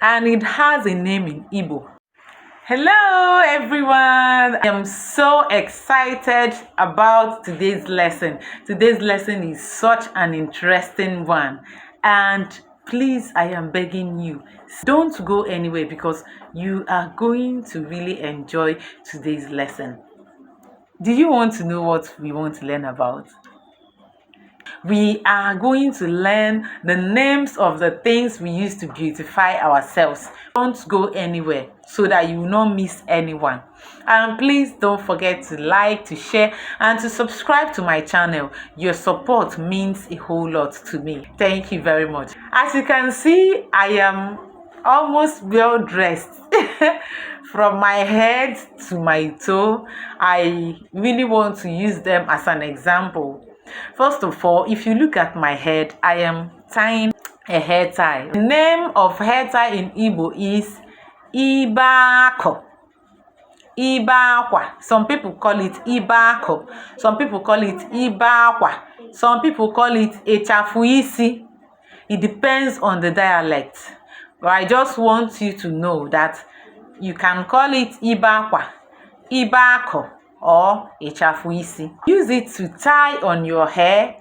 and it has a name in Igbo. Hello everyone, I am so excited about today's lesson. Today's lesson is such an interesting one, and please, I am begging you, don't go anywhere because you are going to really enjoy today's lesson. Do you want to know what we want to learn about? We are going to learn the names of the things we use to beautify ourselves. Don't go anywhere so that you will not miss anyone. And please don't forget to like, to share, and to subscribe to my channel. Your support means a whole lot to me. Thank you very much. As you can see, I am almost well dressed. From my head to my toe. I really want to use them as an example. First of all, if you look at my head, I am tying a hair tie. The name of hair tie in Igbo is Mgbaaka. Mgbaaka. Some people call it Mgbaaka. Some people call it Mgbaaka. Some people call it Echafuisi. It depends on the dialect. But I just want you to know that you can call it Mgbaaka, Mgbaaka, or Echafuisi. Use it to tie on your hair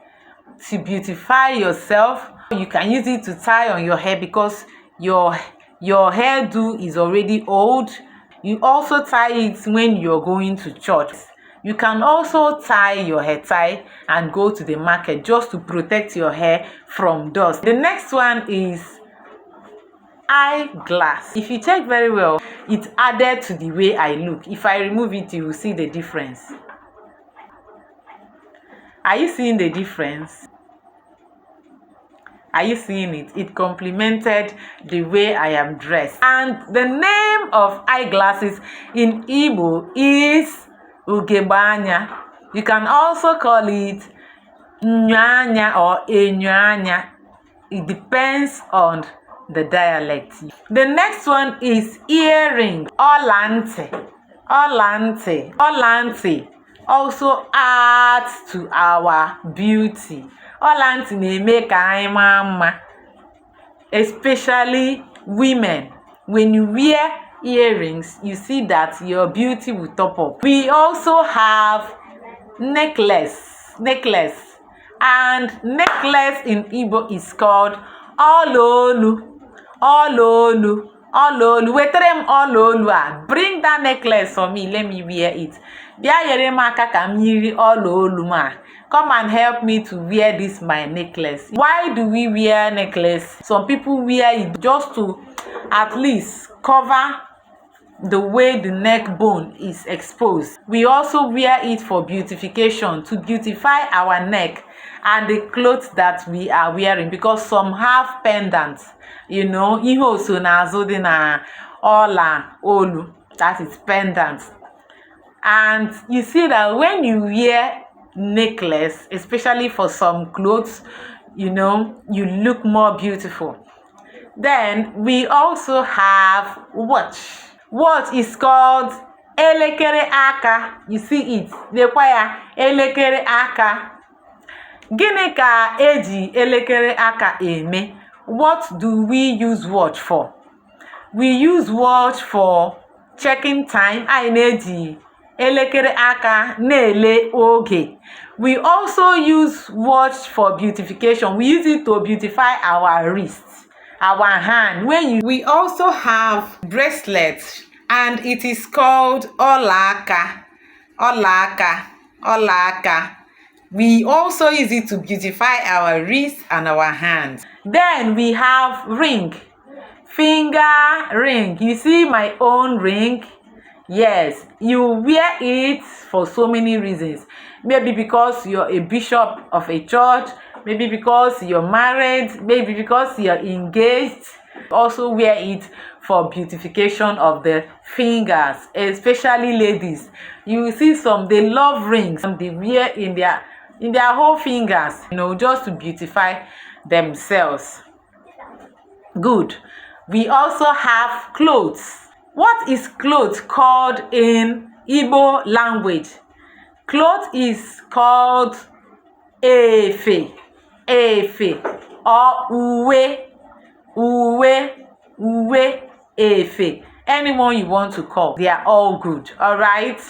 to beautify yourself. You can use it to tie on your hair because your hairdo is already old. You also tie it when you're going to church. You can also tie your hair tie and go to the market just to protect your hair from dust. The next one is eyeglass. If you check very well, it's added to the way I look. If I remove it, you will see the difference. Are you seeing the difference? Are you seeing it? It complemented the way I am dressed. And the name of eyeglasses in Igbo is Ugogbe anya. You can also call it anya or anya. It depends on the dialect. The next one is earring. Ọla ntị also adds to our beauty. Ọla ntị na-eme ka anyị maa mma, especially women. When you wear earrings, you see that your beauty will top up. We also have necklace, and necklace in Igbo is called ọlaolu. Ọlaolu. Wetere m ọlaolu a. Bring that necklace for me. Let me wear it. Bịa nyere m aka ka m yiri ọlaolu m a. Come and help me to wear this my necklace. Why do we wear necklace? Some people wear it just to at least cover the way the neck bone is exposed. We also wear it for beautification, to beautify our neck and the clothes that we are wearing, because some have pendants. You know, ihe oso n'azụ dị na ọla olu, that is pendant. And you see that when you wear necklace, especially for some clothes, you know, you look more beautiful. Then we also have watch. What is called Elekere aka. You see it, dekwa ya elekere aka. Gịnị ka eji elekere aka eme? What do we use watch for? We use watch for checking time. Anyị na-eji elekere aka na-ele oge. We also use watch for beautification. We use it to beautify our wrists, our hand. We also have bracelets, and it is called ọlaaka. We also use it to beautify our wrists and our hands. Then we have ring, finger ring. You see my own ring? Yes, you wear it for so many reasons. Maybe because you're a bishop of a church, maybe because you're married, maybe because you're engaged. Also wear it for beautification of the fingers, especially ladies. You will see some, they love rings, and they wear in their whole fingers, you know, just to beautify themselves. Good. We also have clothes. What is clothes called in Igbo language? Cloth is called efe or uwe. uwe, efe. Anyone you want to call, they are all good. All right?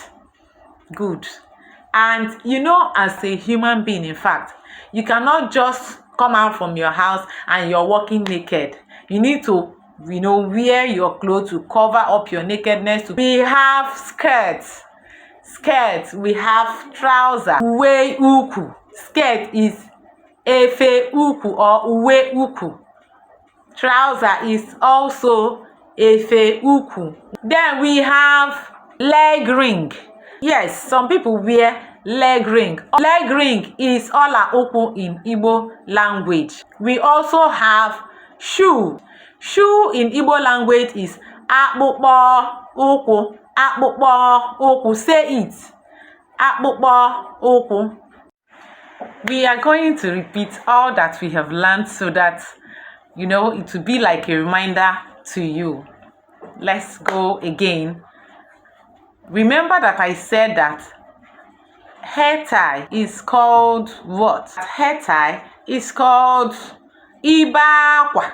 Good. And you know, as a human being, in fact, you cannot just come out from your house and you're walking naked. You need to, wear your clothes to cover up your nakedness. We have skirts. We have trousers. Uwe uku. Skirt is efe uku or uwe uku. Trouser is also efe uku. Then we have leg ring. Yes, some people wear leg ring. Leg ring is ọla ụkwụ in Igbo language. We also have shoe. Shoe in Igbo language is akpụkpọ ụkwụ. Akpụkpọ ụkwụ. Say it. Akpụkpọ ụkwụ. We are going to repeat all that we have learned so that, it will be like a reminder to you. Let's go again. Remember that I said that hair tie is called what? Hair tie is called Mgbaaka.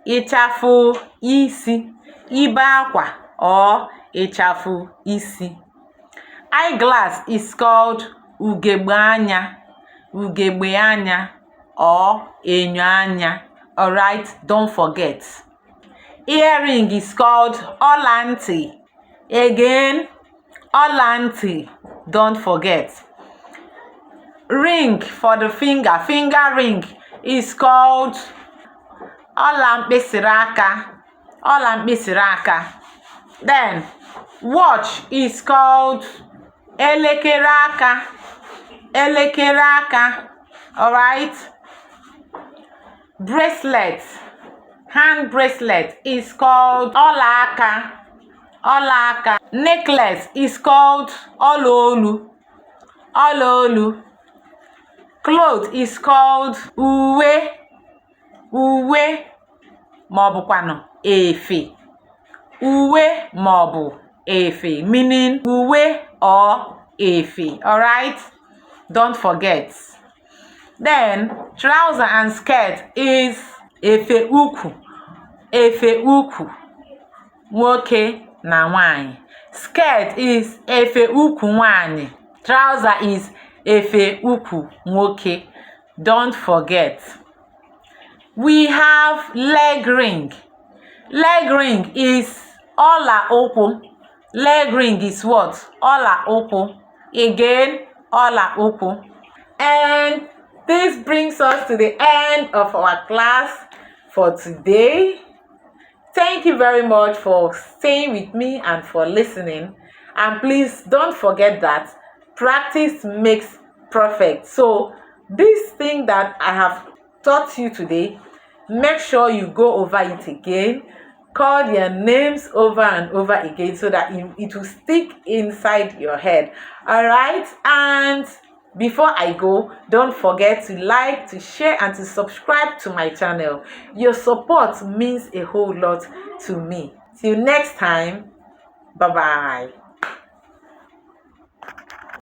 Ịchafụ isi. Mgbaaka or ịchafụ isi. Eyeglass is called Ugogbe anya. Ugogbe anya or enyo anya. Alright, don't forget. Earring is called ọla ntị. Again, ọla ntị. Don't forget. Ring for the finger. Finger ring is called ọla mkpịsịrị aka. Ọla mkpịsịrị aka. Then, watch is called elekere aka. Elekere aka. Alright? Bracelet. Hand bracelet is called ọla aka. Ọla aka. Necklace is called ọla olu. Ọla olu. Cloth is called uwe. Uwe maọbụkwanụ efe. Uwe maọbụ efe, meaning uwe or efe. Alright? Don't forget. Then, trouser and skirt is efe uku. Efe uku. Nwoke na nwanyị. Skirt is efe uku nwanyị. Trouser is efe uku nwoke. Don't forget. We have leg ring. Leg ring is ọla ụkwụ. Leg ring is what? Ọla ụkwụ. Again, ọla ụkwụ. And this brings us to the end of our class for today. Thank you very much for staying with me and for listening. And please don't forget that practice makes perfect. So this thing that I have taught you today, make sure you go over it again. Call their names over and over again so that it will stick inside your head. All right? And before I go, don't forget to like, to share, and to subscribe to my channel. Your support means a whole lot to me. Till next time, bye-bye.